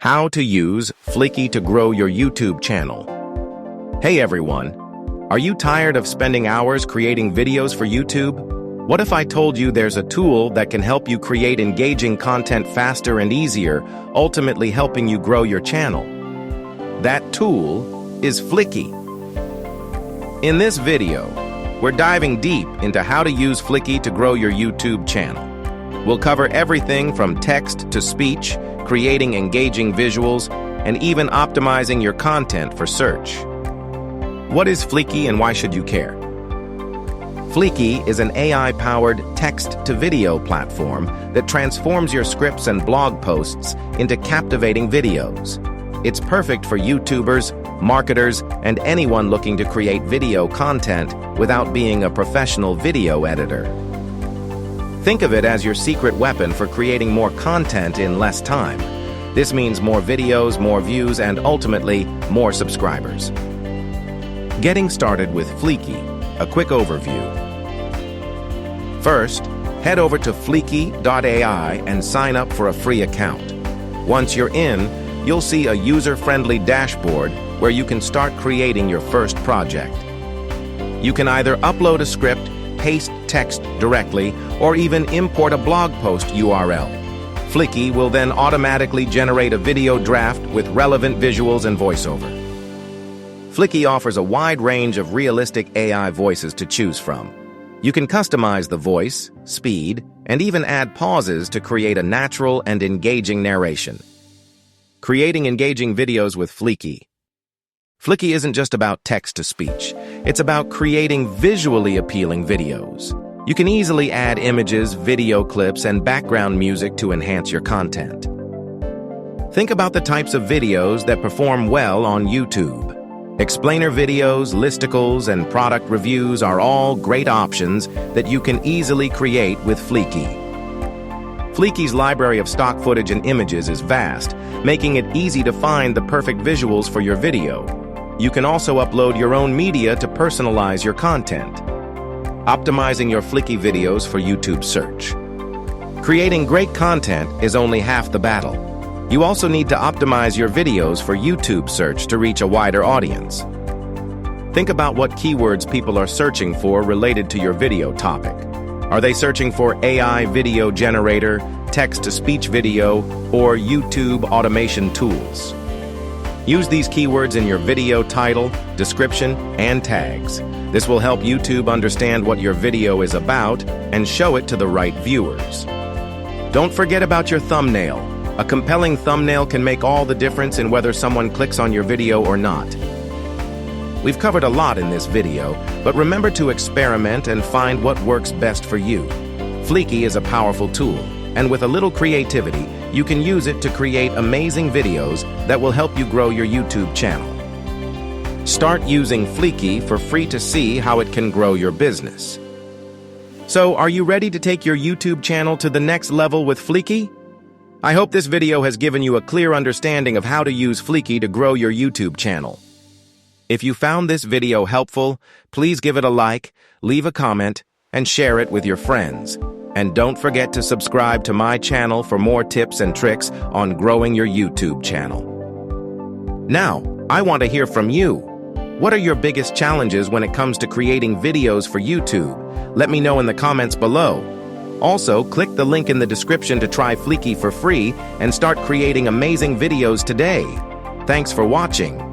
How to use Fliki to grow your YouTube channel. Hey everyone, are you tired of spending hours creating videos for YouTube? What if I told you there's a tool that can help you create engaging content faster and easier, ultimately helping you grow your channel? That tool is Fliki. In this video, we're diving deep into how to use Fliki to grow your YouTube channel. We'll cover everything from text to speech, creating engaging visuals, and even optimizing your content for search. What is Fliki and why should you care? Fliki is an AI-powered text-to-video platform that transforms your scripts and blog posts into captivating videos. It's perfect for YouTubers, marketers, and anyone looking to create video content without being a professional video editor. Think of it as your secret weapon for creating more content in less time. This means more videos, more views, and ultimately, more subscribers. Getting started with Fliki, a quick overview. First, head over to fliki.ai and sign up for a free account. Once you're in, you'll see a user-friendly dashboard where you can start creating your first project. You can either upload a script, paste text directly, or even import a blog post URL. Fliki will then automatically generate a video draft with relevant visuals and voiceover. Fliki offers a wide range of realistic AI voices to choose from. You can customize the voice, speed, and even add pauses to create a natural and engaging narration. Creating engaging videos with Fliki. Fliki isn't just about text-to-speech. It's about creating visually appealing videos. You can easily add images, video clips, and background music to enhance your content. Think about the types of videos that perform well on YouTube. Explainer videos, listicles, and product reviews are all great options that you can easily create with Fliki. Fliki's library of stock footage and images is vast, making it easy to find the perfect visuals for your video. You can also upload your own media to personalize your content. Optimizing your Fliki videos for YouTube search. Creating great content is only half the battle. You also need to optimize your videos for YouTube search to reach a wider audience. Think about what keywords people are searching for related to your video topic. Are they searching for AI video generator, text-to-speech video, or YouTube automation tools? Use these keywords in your video title, description, and tags. This will help YouTube understand what your video is about and show it to the right viewers. Don't forget about your thumbnail. A compelling thumbnail can make all the difference in whether someone clicks on your video or not. We've covered a lot in this video, but remember to experiment and find what works best for you. Fliki is a powerful tool, and with a little creativity, you can use it to create amazing videos that will help you grow your YouTube channel. Start using Fliki for free to see how it can grow your business. So, are you ready to take your YouTube channel to the next level with Fliki? I hope this video has given you a clear understanding of how to use Fliki to grow your YouTube channel. If you found this video helpful, please give it a like, leave a comment, and share it with your friends. And don't forget to subscribe to my channel for more tips and tricks on growing your YouTube channel. Now, I want to hear from you. What are your biggest challenges when it comes to creating videos for YouTube? Let me know in the comments below. Also, click the link in the description to try Fliki for free and start creating amazing videos today. Thanks for watching.